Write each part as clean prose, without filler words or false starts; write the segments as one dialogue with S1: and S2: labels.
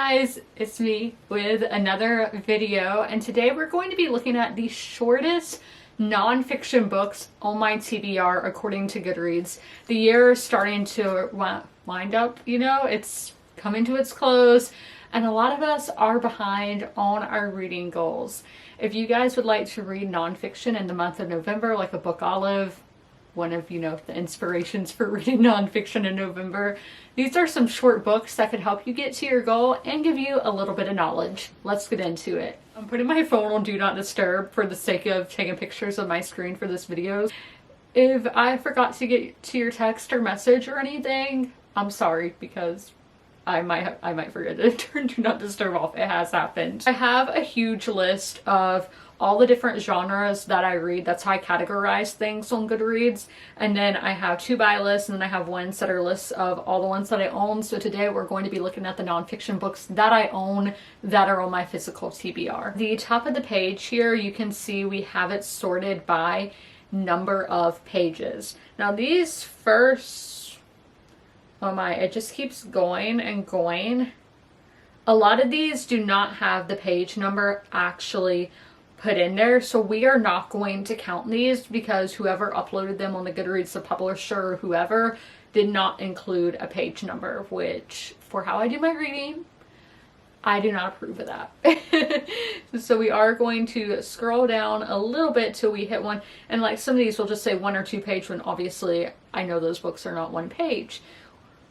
S1: guys, it's me with another video, and today we're going to be looking at the shortest nonfiction books on my TBR according to Goodreads. The year is starting to wind up, it's coming to its close, and a lot of us are behind on our reading goals. If you guys would like to read nonfiction in the month of November, like a book olive, one of, the inspirations for reading nonfiction in November, these are some short books that could help you get to your goal and give you a little bit of knowledge. Let's get into it. I'm putting my phone on Do Not Disturb for the sake of taking pictures of my screen for this video. If I forgot to get to your text or message or anything, I'm sorry, because I might forget to turn Do Not Disturb off. It has happened. I have a huge list of all the different genres that I read. That's how I categorize things on Goodreads. And then I have 2 buy lists, and then I have ones that are lists of all the ones that I own. So today we're going to be looking at the nonfiction books that I own that are on my physical TBR. The top of the page here, you can see we have it sorted by number of pages. Now these first, oh my, it just keeps going and going. A lot of these do not have the page number actually put in there, so we are not going to count these because whoever uploaded them on the Goodreads, the publisher or whoever, did not include a page number, which for how I do my reading, I do not approve of that. So we are going to scroll down a little bit till we hit one, and like some of these will just say 1 or 2 page when obviously I know those books are not 1 page.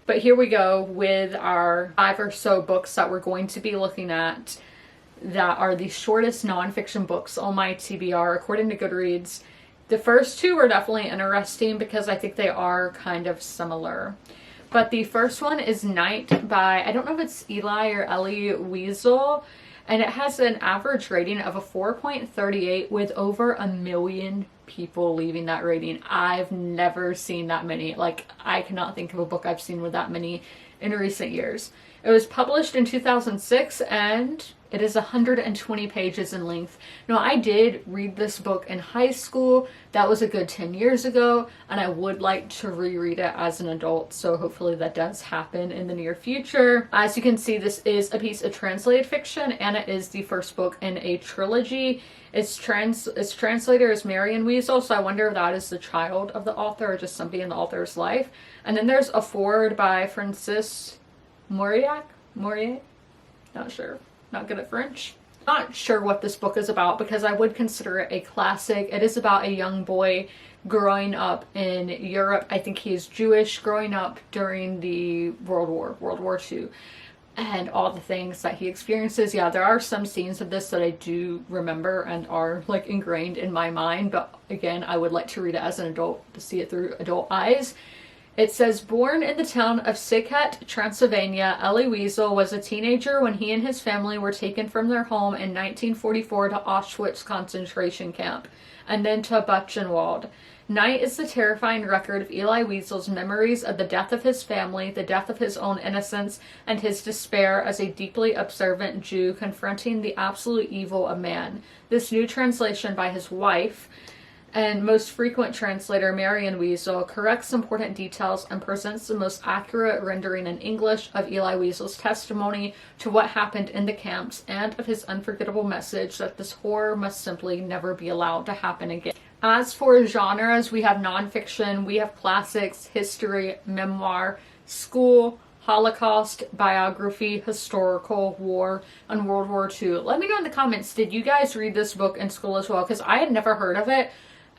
S1: But here we go with our 5 or so books that we're going to be looking at that are the shortest nonfiction books on my TBR according to Goodreads. The first 2 are definitely interesting because I think they are kind of similar. But the first one is Night by, I don't know if it's Eli or Elie Wiesel, and it has an average rating of a 4.38 with over 1 million people leaving that rating. I've never seen that many. Like, I cannot think of a book I've seen with that many in recent years. It was published in 2006 and it is 120 pages in length. Now, I did read this book in high school. That was a good 10 years ago, and I would like to reread it as an adult, so hopefully that does happen in the near future. As you can see, this is a piece of translated fiction, and it is the first book in a trilogy. Its translator is Marian Wiesel, so I wonder if that is the child of the author or just somebody in the author's life. And then there's a foreword by Francis Mauriac? Not sure. Not good at French. Not sure what this book is about because I would consider it a classic. It is about a young boy growing up in Europe. I think he is Jewish, growing up during the World War II, and all the things that he experiences. Yeah, there are some scenes of this that I do remember and are like ingrained in my mind, but again, I would like to read it as an adult to see it through adult eyes. It says, born in the town of Sikhet, Transylvania, Elie Wiesel was a teenager when he and his family were taken from their home in 1944 to Auschwitz concentration camp, and then to Buchenwald. Night is the terrifying record of Elie Wiesel's memories of the death of his family, the death of his own innocence, and his despair as a deeply observant Jew confronting the absolute evil of man. This new translation by his wife and most frequent translator, Marian Wiesel, corrects important details and presents the most accurate rendering in English of Elie Wiesel's testimony to what happened in the camps and of his unforgettable message that this horror must simply never be allowed to happen again. As for genres, we have nonfiction, we have classics, history, memoir, school, Holocaust, biography, historical, war, and World War II. Let me know in the comments, did you guys read this book in school as well? Because I had never heard of it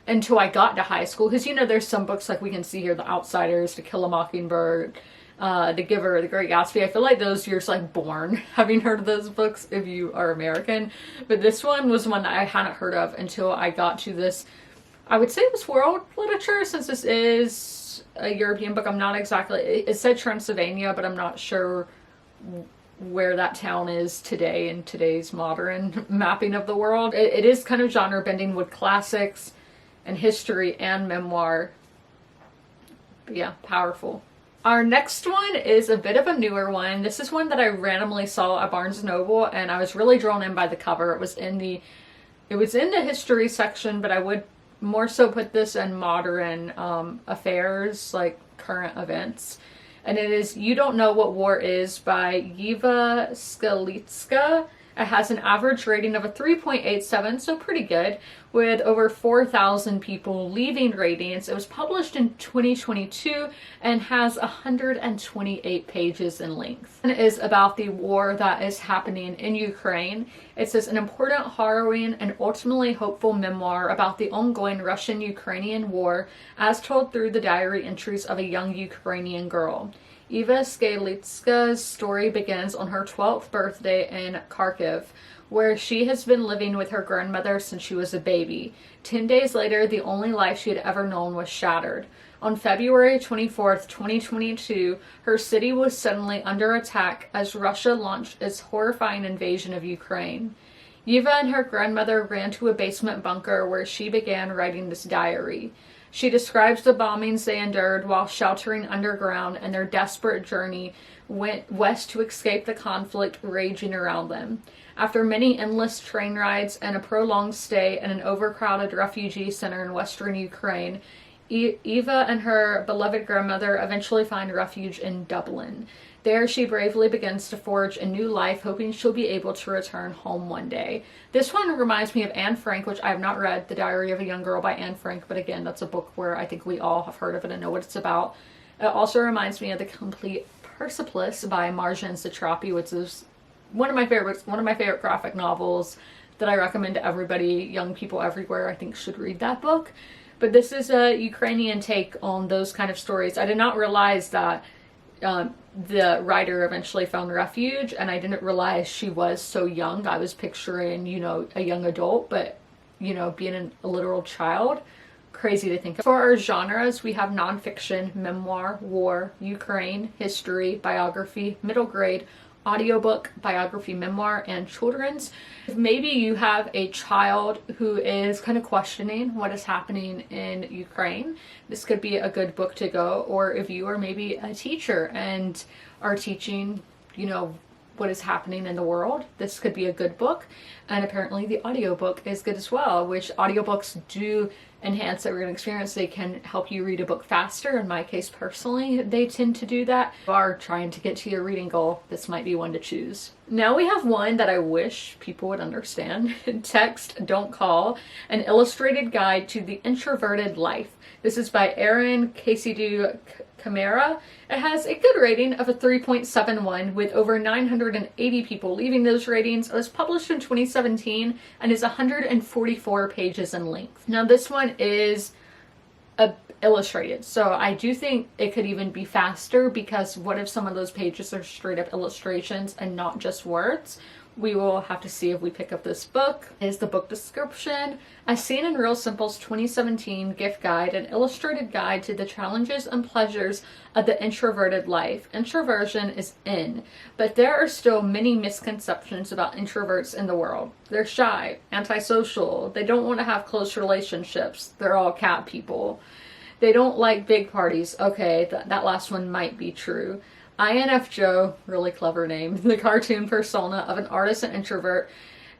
S1: until I got to high school, because there's some books like we can see here, The Outsiders, To Kill a Mockingbird, The Giver, The Great Gatsby. I feel like those years like born having heard of those books if you are American, but this one was one that I hadn't heard of until I got to this. I would say it was world literature since this is a European book. I'm not exactly, it said Transylvania, but I'm not sure where that town is today in today's modern mapping of the world. It is kind of genre bending with classics and history and memoir. But yeah, powerful. Our next one is a bit of a newer one. This is one that I randomly saw at Barnes & Noble, and I was really drawn in by the cover. It was in the history section, but I would more so put this in modern affairs, like current events. and it is You Don't Know What War Is by Eva Skalitska. It has an average rating of a 3.87, so pretty good, with over 4,000 people leaving ratings. It was published in 2022 and has 128 pages in length. It is about the war that is happening in Ukraine. It says an important, harrowing, and ultimately hopeful memoir about the ongoing Russian-Ukrainian war as told through the diary entries of a young Ukrainian girl. Eva Skalitska's story begins on her 12th birthday in Kharkiv, where she has been living with her grandmother since she was a baby. 10 days later, the only life she had ever known was shattered. On February 24th, 2022, her city was suddenly under attack as Russia launched its horrifying invasion of Ukraine. Eva and her grandmother ran to a basement bunker where she began writing this diary. She describes the bombings they endured while sheltering underground and their desperate journey went west to escape the conflict raging around them. After many endless train rides and a prolonged stay in an overcrowded refugee center in western Ukraine, Eva and her beloved grandmother eventually find refuge in Dublin. There she bravely begins to forge a new life, hoping she'll be able to return home one day. This one reminds me of Anne Frank, which I have not read, The Diary of a Young Girl by Anne Frank, but again, that's a book where I think we all have heard of it and know what it's about. It also reminds me of The Complete Persepolis by Marjane Satrapi, which is one of my favorite graphic novels that I recommend to everybody. Young people everywhere, I think, should read that book. But this is a Ukrainian take on those kind of stories. I did not realize that the writer eventually found refuge, and I didn't realize she was so young. I was picturing, a young adult, but, being a literal child. Crazy to think of. For our genres, we have nonfiction, memoir, war, Ukraine, history, biography, middle grade, audiobook, biography, memoir, and children's. If maybe you have a child who is kind of questioning what is happening in Ukraine, this could be a good book to go. Or if you are maybe a teacher and are teaching, what is happening in the world, this could be a good book. And apparently the audiobook is good as well, which audiobooks do enhance the reading experience. They can help you read a book faster. In my case personally, they tend to do that. If you are trying to get to your reading goal, this might be one to choose. Now we have one that I wish people would understand. Text, Don't Call, an illustrated guide to the introverted life. This is by Erin Casey Camara. It has a good rating of a 3.71 with over 980 people leaving those ratings. It was published in 2017 and is 144 pages in length. Now this one is illustrated, so I do think it could even be faster, because what if some of those pages are straight up illustrations and not just words? We will have to see if we pick up this book. Is the book description: As Seen in Real Simple's 2017 gift guide, an illustrated guide to the challenges and pleasures of the introverted life. Introversion is in, but there are still many misconceptions about introverts in the world. They're shy, antisocial, they don't want to have close relationships, they're all cat people. They don't like big parties. Okay, that last one might be true. INF Joe, really clever name, the cartoon persona of an artist and introvert,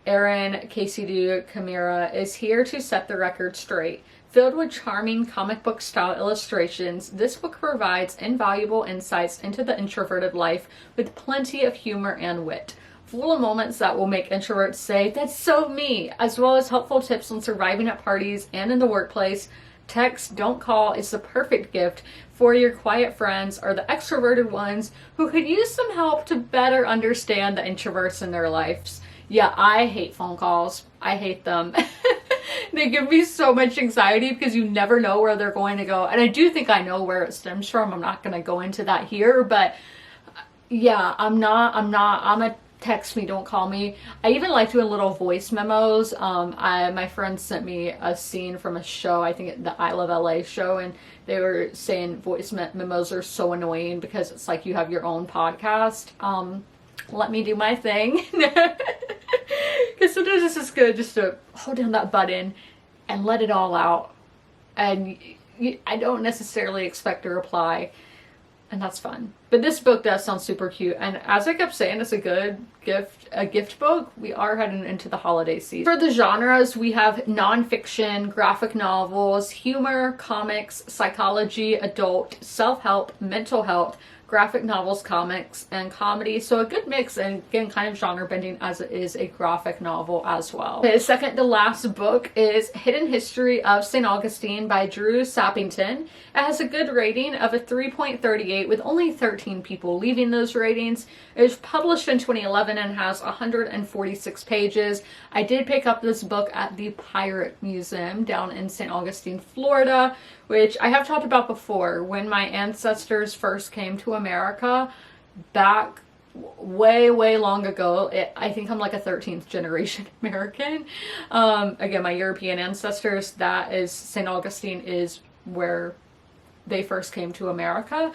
S1: Erin Casey Camara, is here to set the record straight. Filled with charming comic book style illustrations, this book provides invaluable insights into the introverted life with plenty of humor and wit. Full of moments that will make introverts say, "That's so me," as well as helpful tips on surviving at parties and in the workplace. Text, Don't Call is the perfect gift for your quiet friends or the extroverted ones who could use some help to better understand the introverts in their lives. Yeah, I hate phone calls. I hate them. They give me so much anxiety because you never know where they're going to go. And I do think I know where it stems from. I'm not going to go into that here, but yeah, I'm a text me, don't call me. I even like doing little voice memos. My friend sent me a scene from a show, I think the I Love LA show, and they were saying voice memos are so annoying because it's like you have your own podcast. Let me do my thing. Because sometimes it's just good just to hold down that button and let it all out. And I don't necessarily expect a reply. And that's fun. But this book does sound super cute. And as I kept saying, it's a good gift book. We are heading into the holiday season. For the genres, we have nonfiction, graphic novels, humor, comics, psychology, adult, self-help, mental health, graphic novels, comics, and comedy. So a good mix, and again, kind of genre bending as it is a graphic novel as well. His second to last book is Hidden History of St. Augustine by Drew Sappington. It has a good rating of a 3.38 with only 13 people leaving those ratings. It was published in 2011 and has 146 pages. I did pick up this book at the Pirate Museum down in St. Augustine, Florida, which I have talked about before. When my ancestors first came to America back way long ago, I think I'm like a 13th generation American. Again, my European ancestors, that is, St. Augustine is where they first came to America,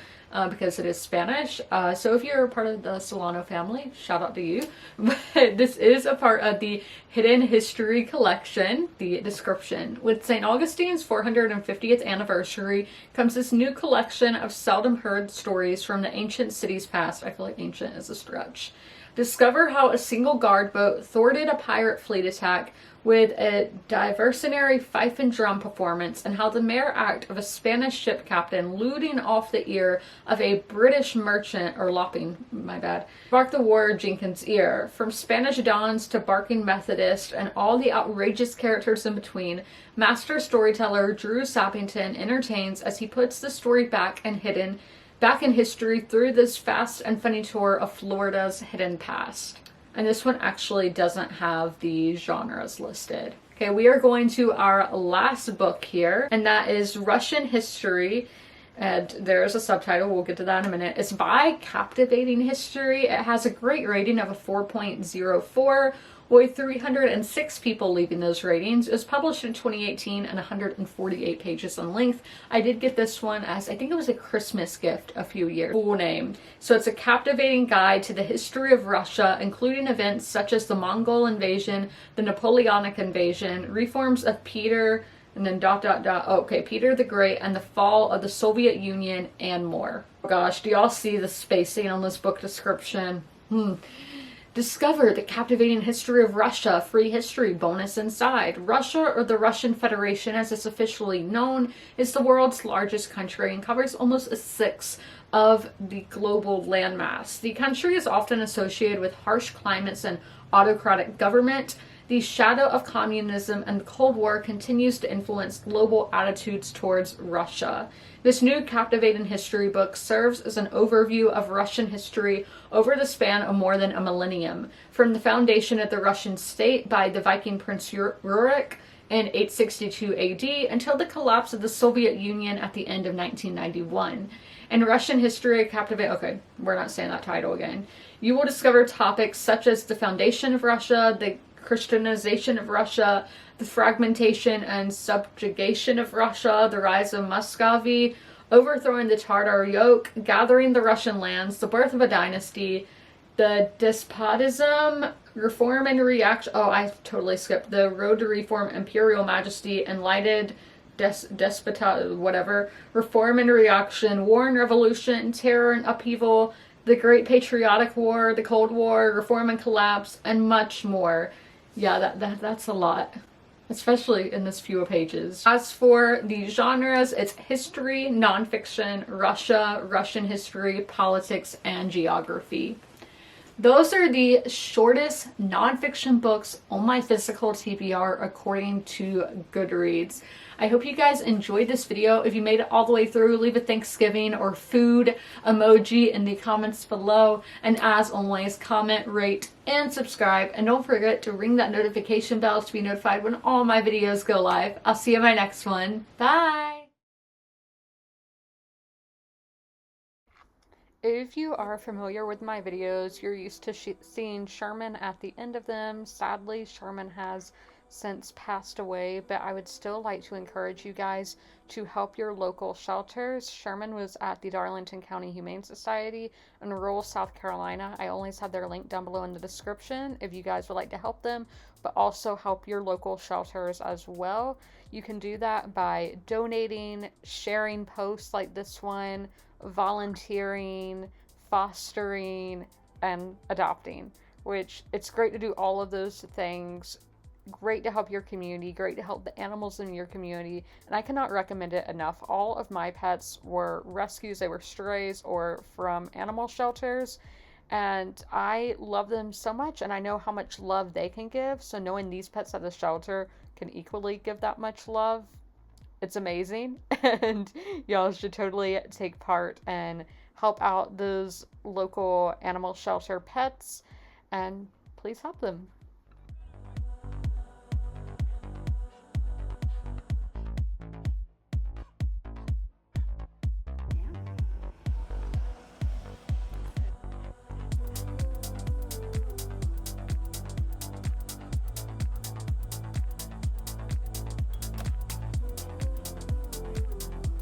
S1: because it is Spanish. So if you're a part of the Solano family, shout out to you. But this is a part of the Hidden History collection. The description: with St. Augustine's 450th anniversary comes this new collection of seldom heard stories from the ancient city's past. I feel like ancient is a stretch. Discover how a single guard boat thwarted a pirate fleet attack with a diversionary fife and drum performance, and how the mere act of a Spanish ship captain looting off the ear of a British merchant, or lopping, my bad, sparked the war Jenkins' ear. From Spanish dons to barking Methodist and all the outrageous characters in between, master storyteller Drew Sappington entertains as he puts the story back in history through this fast and funny tour of Florida's hidden past. And this one actually doesn't have the genres listed. Okay, we are going to our last book here, and that is Russian History. And there's a subtitle, we'll get to that in a minute. It's by Captivating History. It has a great rating of a 4.04, with 306 people leaving those ratings. It was published in 2018 and 148 pages in length. I did get this one as, I think it was a Christmas gift a few years. Full name. So it's a captivating guide to the history of Russia, including events such as the Mongol invasion, the Napoleonic invasion, reforms of Peter, and then ... okay, Peter the Great, and the fall of the Soviet Union, and more. Oh gosh, do y'all see the spacing on this book description? Discover the captivating history of Russia. Free history bonus inside. Russia, or the Russian Federation as it's officially known, is the world's largest country and covers almost a sixth of the global landmass. The country is often associated with harsh climates and autocratic government. The shadow of communism and the Cold War continues to influence global attitudes towards Russia. This new captivating history book serves as an overview of Russian history over the span of more than a millennium, from the foundation of the Russian state by the Viking Prince Rurik in 862 AD until the collapse of the Soviet Union at the end of 1991. In Russian History Captivate, okay, we're not saying that title again. You will discover topics such as the foundation of Russia, the Christianization of Russia, the fragmentation and subjugation of Russia, the rise of Muscovy, overthrowing the Tatar yoke, gathering the Russian lands, the birth of a dynasty, the despotism, reform and reaction. Oh, I totally skipped the road to reform, imperial majesty, enlightened despota, whatever, reform and reaction, war and revolution, terror and upheaval, the Great Patriotic War, the Cold War, reform and collapse, and much more. Yeah, that's a lot, especially in this few pages. As for the genres, it's history, nonfiction, Russia, Russian history, politics, and geography. Those are the shortest nonfiction books on my physical TBR according to Goodreads. I hope you guys enjoyed this video. If you made it all the way through, leave a Thanksgiving or food emoji in the comments below. And as always, comment, rate, and subscribe. And don't forget to ring that notification bell to be notified when all my videos go live. I'll see you in my next one. Bye! If you are familiar with my videos, you're used to seeing Sherman at the end of them. Sadly, Sherman has since passed away, but I would still like to encourage you guys to help your local shelters. Sherman was at the Darlington County Humane Society in rural South Carolina. I always have their link down below in the description if you guys would like to help them, but also help your local shelters as well. You can do that by donating, sharing posts like this one, volunteering, fostering, and adopting, which it's great to do all of those things great to help your community, great to help the animals in your community, and I cannot recommend it enough. All of my pets were rescues, they were strays or from animal shelters, and I love them so much, and I know how much love they can give, so knowing these pets at the shelter can equally give that much love, it's amazing. And y'all should totally take part and help out those local animal shelter pets, and please help them.